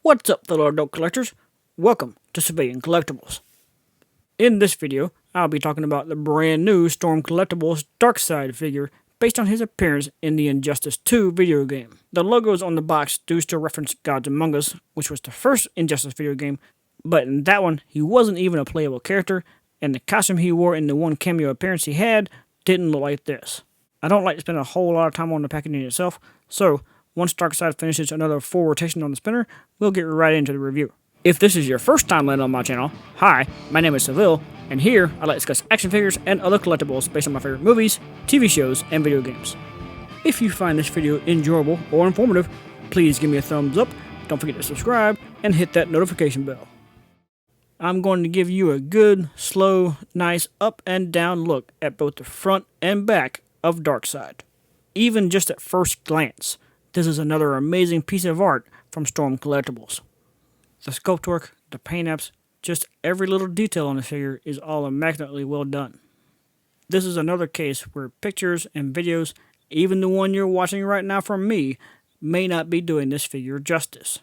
What's up, fellow adult collectors? Welcome to SeViLion Collectibles. In this video, I'll be talking about the brand new Storm Collectibles Darkseid figure based on his appearance in the Injustice 2 video game. The logos on the box do still reference Gods Among Us, which was the first Injustice video game, but in that one, he wasn't even a playable character, and the costume he wore in the one cameo appearance he had didn't look like this. I don't like to spend a whole lot of time on the packaging itself, so once Darkseid finishes another full rotation on the spinner, we'll get right into the review. If this is your first time landing on my channel, hi, my name is SeViL, and here I like to discuss action figures and other collectibles based on my favorite movies, TV shows, and video games. If you find this video enjoyable or informative, please give me a thumbs up, don't forget to subscribe, and hit that notification bell. I'm going to give you a good, slow, nice up and down look at both the front and back of Darkseid. Even just at first glance, this is another amazing piece of art from Storm Collectibles. The sculpt work, the paint apps, just every little detail on the figure is all immaculately well done. This is another case where pictures and videos, even the one you're watching right now from me, may not be doing this figure justice.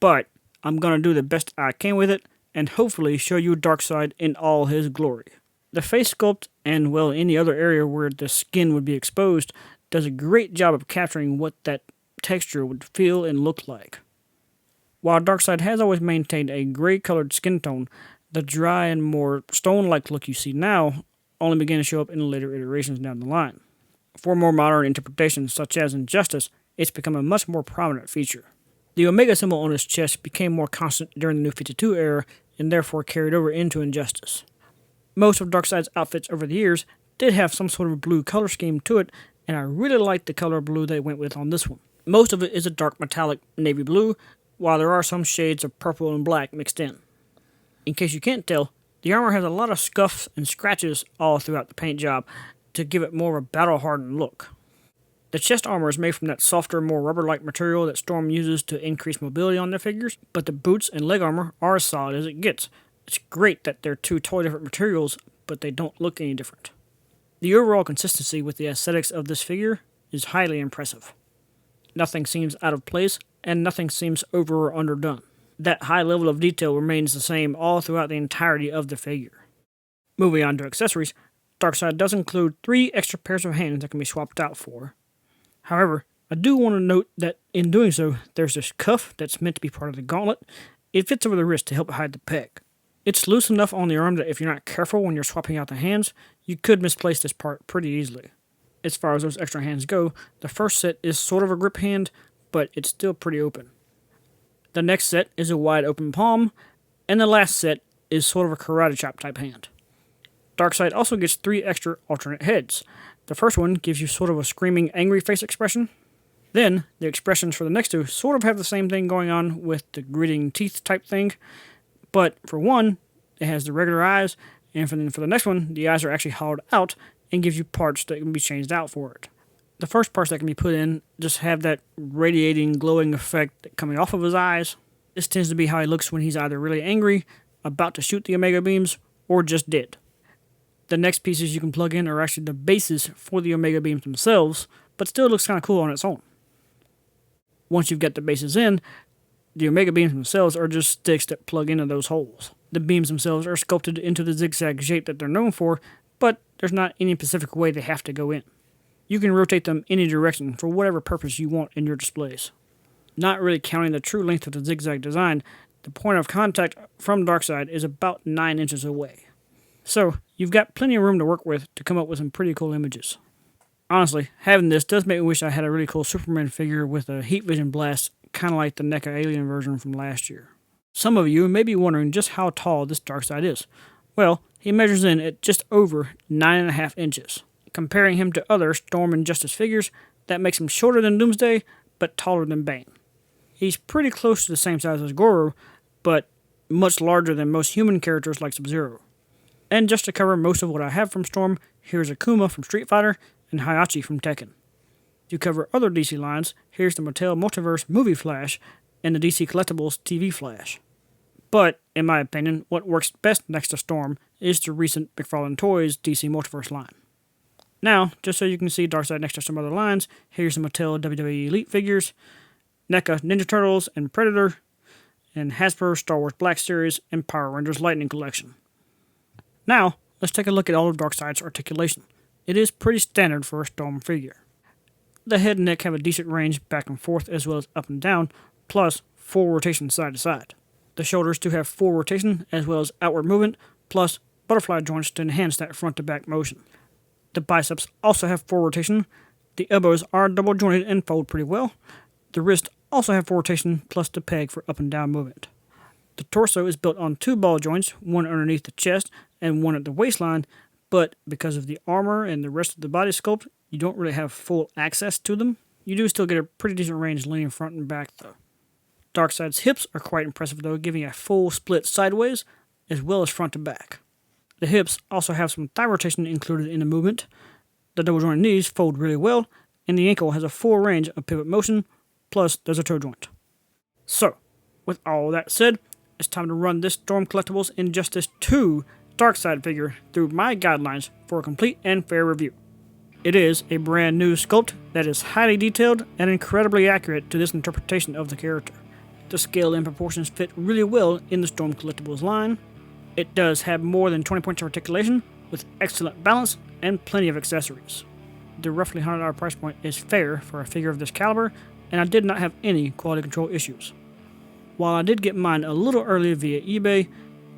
But I'm going to do the best I can with it, and hopefully show you Darkseid in all his glory. The face sculpt, and well, any other area where the skin would be exposed, does a great job of capturing what that texture would feel and look like. While Darkseid has always maintained a gray-colored skin tone, the dry and more stone-like look you see now only began to show up in later iterations down the line. For more modern interpretations, such as Injustice, it's become a much more prominent feature. The Omega symbol on his chest became more constant during the New 52 era, and therefore carried over into Injustice. Most of Darkseid's outfits over the years did have some sort of blue color scheme to it, and I really like the color blue they went with on this one. Most of it is a dark metallic navy blue, while there are some shades of purple and black mixed in. In case you can't tell, the armor has a lot of scuffs and scratches all throughout the paint job to give it more of a battle-hardened look. The chest armor is made from that softer, more rubber-like material that Storm uses to increase mobility on their figures, but the boots and leg armor are as solid as it gets. It's great that they're two totally different materials, but they don't look any different. The overall consistency with the aesthetics of this figure is highly impressive. Nothing seems out of place, and nothing seems over or underdone. That high level of detail remains the same all throughout the entirety of the figure. Moving on to accessories, Darkseid does include 3 extra pairs of hands that can be swapped out for. However, I do want to note that in doing so, there's this cuff that's meant to be part of the gauntlet. It fits over the wrist to help hide the peg. It's loose enough on the arm that if you're not careful when you're swapping out the hands, you could misplace this part pretty easily. As far as those extra hands go, the first set is sort of a grip hand, but it's still pretty open. The next set is a wide open palm, and the last set is sort of a karate chop type hand. Darkseid also gets 3 extra alternate heads. The first one gives you sort of a screaming angry face expression. Then, the expressions for the next 2 sort of have the same thing going on with the gritting teeth type thing, but for one, it has the regular eyes, and for the next one, the eyes are actually hollowed out and gives you parts that can be changed out for it. The first parts that can be put in just have that radiating, glowing effect coming off of his eyes. This tends to be how he looks when he's either really angry, about to shoot the Omega beams, or just dead. The next pieces you can plug in are actually the bases for the Omega beams themselves, but still looks kind of cool on its own. Once you've got the bases in, the Omega beams themselves are just sticks that plug into those holes. The beams themselves are sculpted into the zigzag shape that they're known for, but there's not any specific way they have to go in. You can rotate them any direction for whatever purpose you want in your displays. Not really counting the true length of the zigzag design, the point of contact from Darkseid is about 9 inches away. So, you've got plenty of room to work with to come up with some pretty cool images. Honestly, having this does make me wish I had a really cool Superman figure with a heat vision blast, kind of like the NECA alien version from last year. Some of you may be wondering just how tall this Darkseid is. Well, he measures in at just over 9.5 inches. Comparing him to other Storm and Justice figures, that makes him shorter than Doomsday, but taller than Bane. He's pretty close to the same size as Goro, but much larger than most human characters like Sub-Zero. And just to cover most of what I have from Storm, here's Akuma from Street Fighter and Heihachi from Tekken. To cover other DC lines, here's the Mattel Multiverse Movie Flash and the DC Collectibles TV Flash. But, in my opinion, what works best next to Storm is the recent McFarlane Toys DC Multiverse line. Now, just so you can see Darkseid next to some other lines, here's the Mattel WWE Elite figures, NECA Ninja Turtles and Predator, in Hasbro's Star Wars Black Series and Power Rangers Lightning Collection. Now, let's take a look at all of Darkseid's articulation. It is pretty standard for a Storm figure. The head and neck have a decent range back and forth as well as up and down, plus full rotation side to side. The shoulders do have full rotation as well as outward movement, plus butterfly joints to enhance that front to back motion. The biceps also have full rotation. The elbows are double jointed and fold pretty well. The wrists also have full rotation plus the peg for up and down movement. The torso is built on 2 ball joints, one underneath the chest and one at the waistline, but because of the armor and the rest of the body sculpt, you don't really have full access to them. You do still get a pretty decent range leaning front and back though. Darkseid's hips are quite impressive though, giving a full split sideways as well as front to back. The hips also have some thigh rotation included in the movement. The double jointed knees fold really well, and the ankle has a full range of pivot motion, plus there's a toe joint. So, with all that said, it's time to run this Storm Collectibles Injustice 2 Darkseid figure through my guidelines for a complete and fair review. It is a brand new sculpt that is highly detailed and incredibly accurate to this interpretation of the character. The scale and proportions fit really well in the Storm Collectibles line. It does have more than 20 points of articulation, with excellent balance and plenty of accessories. The roughly $100 price point is fair for a figure of this caliber, and I did not have any quality control issues. While I did get mine a little early via eBay,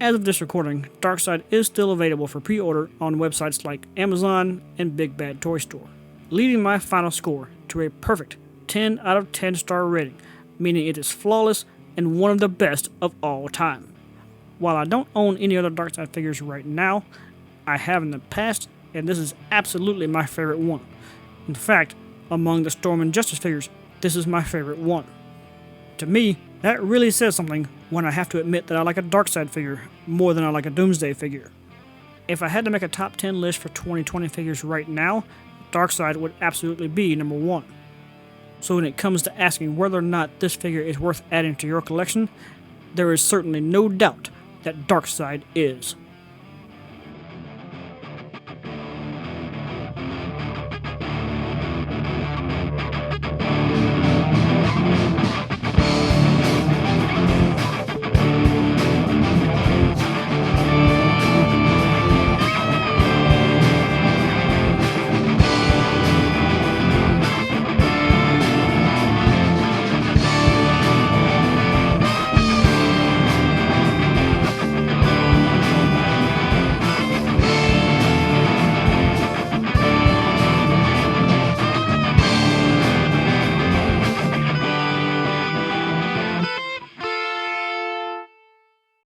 as of this recording, Darkseid is still available for pre-order on websites like Amazon and Big Bad Toy Store, leading my final score to a perfect 10 out of 10 star rating, meaning it is flawless and one of the best of all time. While I don't own any other Darkseid figures right now, I have in the past, and this is absolutely my favorite one. In fact, among the Storm Injustice figures, this is my favorite one. To me, that really says something when I have to admit that I like a Darkseid figure more than I like a Doomsday figure. If I had to make a top 10 list for 2020 figures right now, Darkseid would absolutely be number 1. So when it comes to asking whether or not this figure is worth adding to your collection, there is certainly no doubt that Darkseid is.